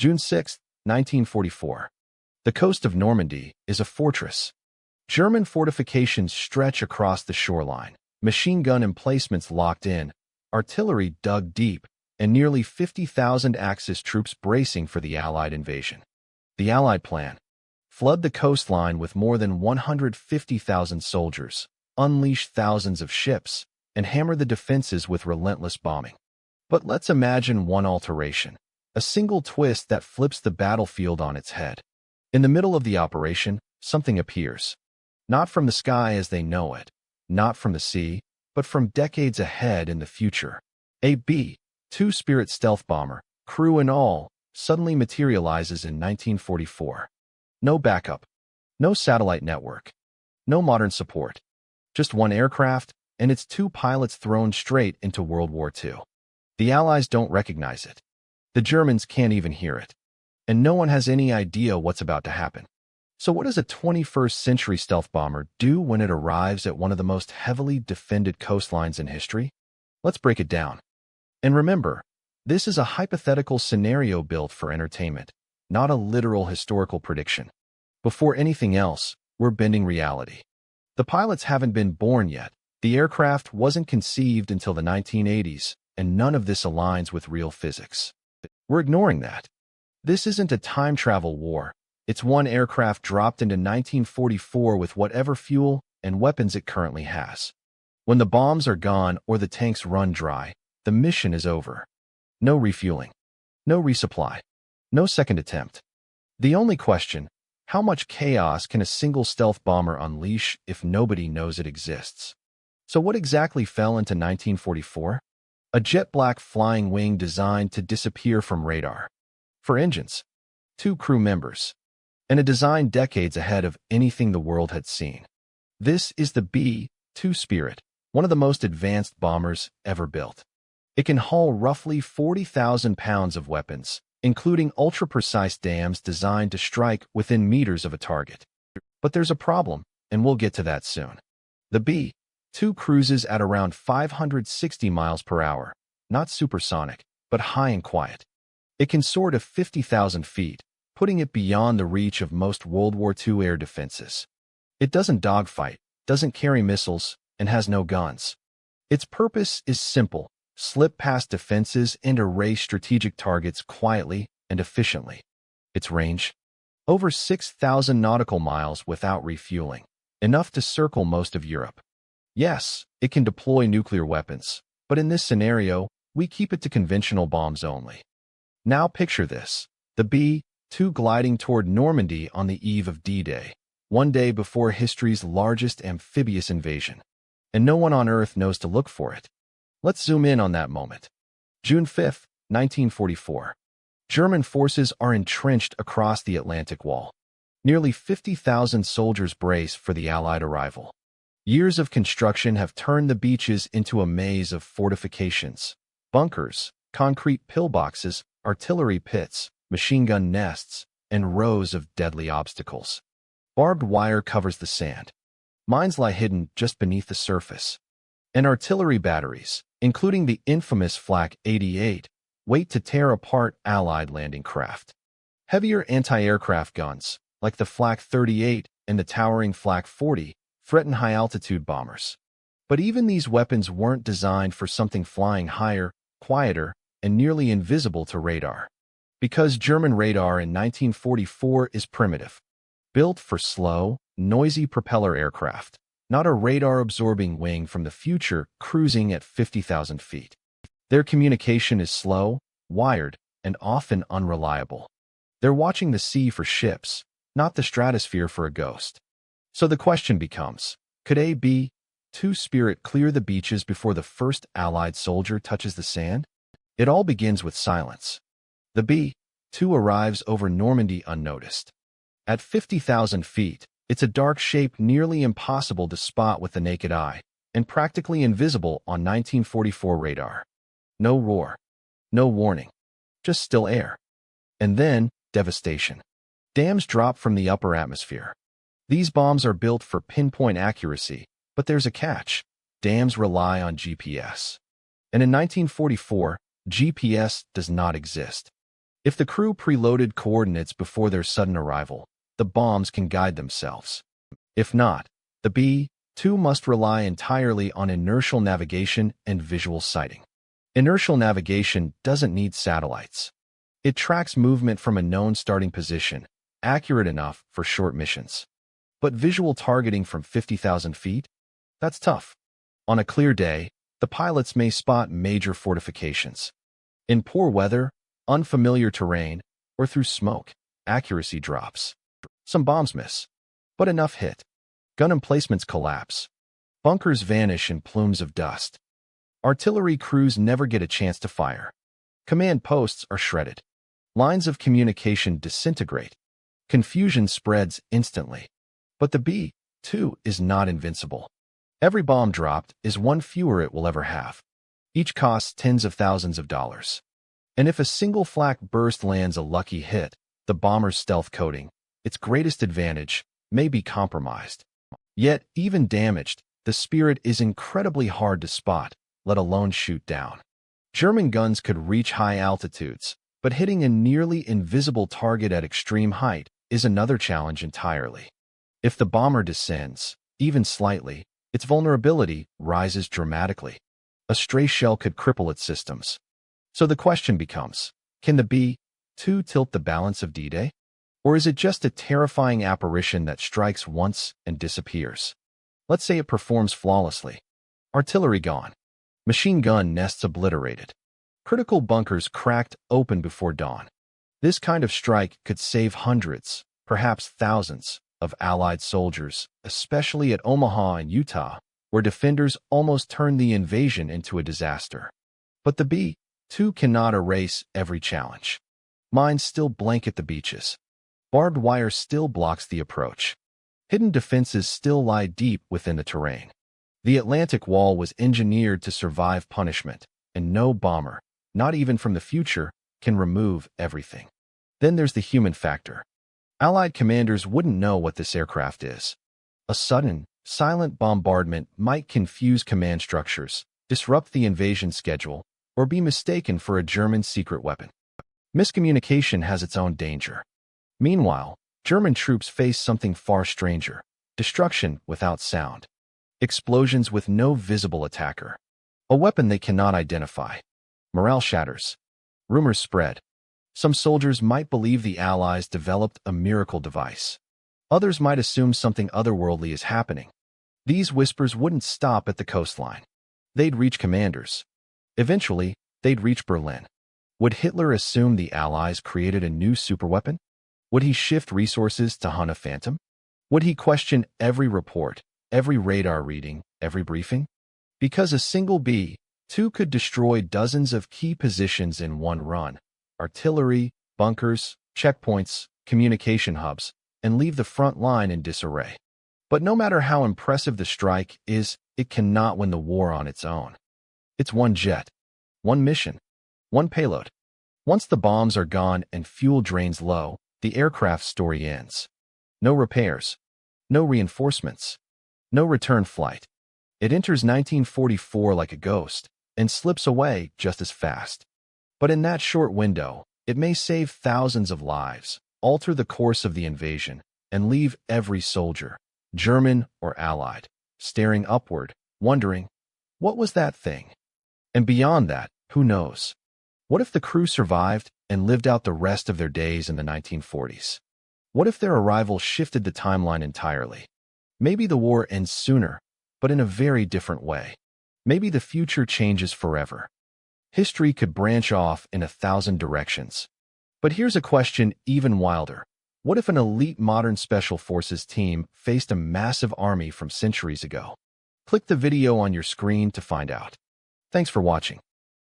June 6, 1944. The coast of Normandy is a fortress. German fortifications stretch across the shoreline, machine gun emplacements locked in, artillery dug deep, and nearly 50,000 Axis troops bracing for the Allied invasion. The Allied plan: flood the coastline with more than 150,000 soldiers, unleash thousands of ships, and hammer the defenses with relentless bombing. But let's imagine one alteration, a single twist that flips the battlefield on its head. In the middle of the operation, something appears. Not from the sky as they know it, not from the sea, but from decades ahead in the future. A B-2 Spirit stealth bomber, crew and all, suddenly materializes in 1944. No backup, no satellite network, no modern support. Just one aircraft, and its two pilots thrown straight into World War II. The Allies don't recognize it. The Germans can't even hear it. And no one has any idea what's about to happen. So what does a 21st century stealth bomber do when it arrives at one of the most heavily defended coastlines in history? Let's break it down. And remember, this is a hypothetical scenario built for entertainment, not a literal historical prediction. Before anything else, we're bending reality. The pilots haven't been born yet. The aircraft wasn't conceived until the 1980s, and none of this aligns with real physics. We're ignoring that. This isn't a time travel war. It's one aircraft dropped into 1944 with whatever fuel and weapons it currently has. When the bombs are gone or the tanks run dry, the mission is over. No refueling, no resupply, no second attempt. The only question: how much chaos can a single stealth bomber unleash if nobody knows it exists? So what exactly fell into 1944? A jet-black flying wing designed to disappear from radar. For engines, 2 crew members, and a design decades ahead of anything the world had seen. This is the B-2 Spirit, one of the most advanced bombers ever built. It can haul roughly 40,000 pounds of weapons, including ultra-precise dams designed to strike within meters of a target. But there's a problem, and we'll get to that soon. The B-2 cruises at around 560 miles per hour, not supersonic, but high and quiet. It can soar to 50,000 feet, putting it beyond the reach of most World War II air defenses. It doesn't dogfight, doesn't carry missiles, and has no guns. Its purpose is simple: slip past defenses and erase strategic targets quietly and efficiently. Its range? Over 6,000 nautical miles without refueling, enough to circle most of Europe. Yes, it can deploy nuclear weapons, but in this scenario, we keep it to conventional bombs only. Now picture this: the B-2 gliding toward Normandy on the eve of D-Day, one day before history's largest amphibious invasion. And no one on Earth knows to look for it. Let's zoom in on that moment. June 5, 1944. German forces are entrenched across the Atlantic Wall. Nearly 50,000 soldiers brace for the Allied arrival. Years of construction have turned the beaches into a maze of fortifications, bunkers, concrete pillboxes, artillery pits, machine gun nests, and rows of deadly obstacles. Barbed wire covers the sand. Mines lie hidden just beneath the surface. And artillery batteries, including the infamous Flak 88, wait to tear apart Allied landing craft. Heavier anti-aircraft guns, like the Flak 38 and the towering Flak 40, threaten high-altitude bombers. But even these weapons weren't designed for something flying higher, quieter, and nearly invisible to radar. Because German radar in 1944 is primitive, built for slow, noisy propeller aircraft, not a radar-absorbing wing from the future cruising at 50,000 feet. Their communication is slow, wired, and often unreliable. They're watching the sea for ships, not the stratosphere for a ghost. So the question becomes, could a B-2 Spirit clear the beaches before the first Allied soldier touches the sand? It all begins with silence. The B-2 arrives over Normandy unnoticed. At 50,000 feet, it's a dark shape nearly impossible to spot with the naked eye, and practically invisible on 1944 radar. No roar, no warning, just still air. And then, devastation. Dams drop from the upper atmosphere. These bombs are built for pinpoint accuracy, but there's a catch. Dams rely on GPS. And in 1944, GPS does not exist. If the crew preloaded coordinates before their sudden arrival, the bombs can guide themselves. If not, the B-2 must rely entirely on inertial navigation and visual sighting. Inertial navigation doesn't need satellites. It tracks movement from a known starting position, accurate enough for short missions. But visual targeting from 50,000 feet? That's tough. On a clear day, the pilots may spot major fortifications. In poor weather, unfamiliar terrain, or through smoke, accuracy drops. Some bombs miss, but enough hit. Gun emplacements collapse. Bunkers vanish in plumes of dust. Artillery crews never get a chance to fire. Command posts are shredded. Lines of communication disintegrate. Confusion spreads instantly. But the B-2 is not invincible. Every bomb dropped is one fewer it will ever have. Each costs tens of thousands of dollars. And if a single flak burst lands a lucky hit, the bomber's stealth coating, its greatest advantage, may be compromised. Yet, even damaged, the Spirit is incredibly hard to spot, let alone shoot down. German guns could reach high altitudes, but hitting a nearly invisible target at extreme height is another challenge entirely. If the bomber descends, even slightly, its vulnerability rises dramatically. A stray shell could cripple its systems. So the question becomes, can the B-2 tilt the balance of D-Day? Or is it just a terrifying apparition that strikes once and disappears? Let's say it performs flawlessly. Artillery gone. Machine gun nests obliterated. Critical bunkers cracked open before dawn. This kind of strike could save hundreds, perhaps thousands, of Allied soldiers, especially at Omaha and Utah, where defenders almost turned the invasion into a disaster. But the B-2 cannot erase every challenge. Mines still blanket the beaches. Barbed wire still blocks the approach. Hidden defenses still lie deep within the terrain. The Atlantic Wall was engineered to survive punishment, and no bomber, not even from the future, can remove everything. Then there's the human factor. Allied commanders wouldn't know what this aircraft is. A sudden, silent bombardment might confuse command structures, disrupt the invasion schedule, or be mistaken for a German secret weapon. Miscommunication has its own danger. Meanwhile, German troops face something far stranger: destruction without sound. Explosions with no visible attacker. A weapon they cannot identify. Morale shatters. Rumors spread. Some soldiers might believe the Allies developed a miracle device. Others might assume something otherworldly is happening. These whispers wouldn't stop at the coastline. They'd reach commanders. Eventually, they'd reach Berlin. Would Hitler assume the Allies created a new superweapon? Would he shift resources to hunt a phantom? Would he question every report, every radar reading, every briefing? Because a single B-2 could destroy dozens of key positions in one run: artillery, bunkers, checkpoints, communication hubs, and leave the front line in disarray. But no matter how impressive the strike is, it cannot win the war on its own. It's one jet, one mission, one payload. Once the bombs are gone and fuel drains low, the aircraft's story ends. No repairs, no reinforcements, no return flight. It enters 1944 like a ghost and slips away just as fast. But in that short window, it may save thousands of lives, alter the course of the invasion, and leave every soldier, German or Allied, staring upward, wondering, what was that thing? And beyond that, who knows? What if the crew survived and lived out the rest of their days in the 1940s? What if their arrival shifted the timeline entirely? Maybe the war ends sooner, but in a very different way. Maybe the future changes forever. History could branch off in 1,000 directions. But here's a question even wilder. What if an elite modern special forces team faced a massive army from centuries ago? Click the video on your screen to find out. Thanks for watching.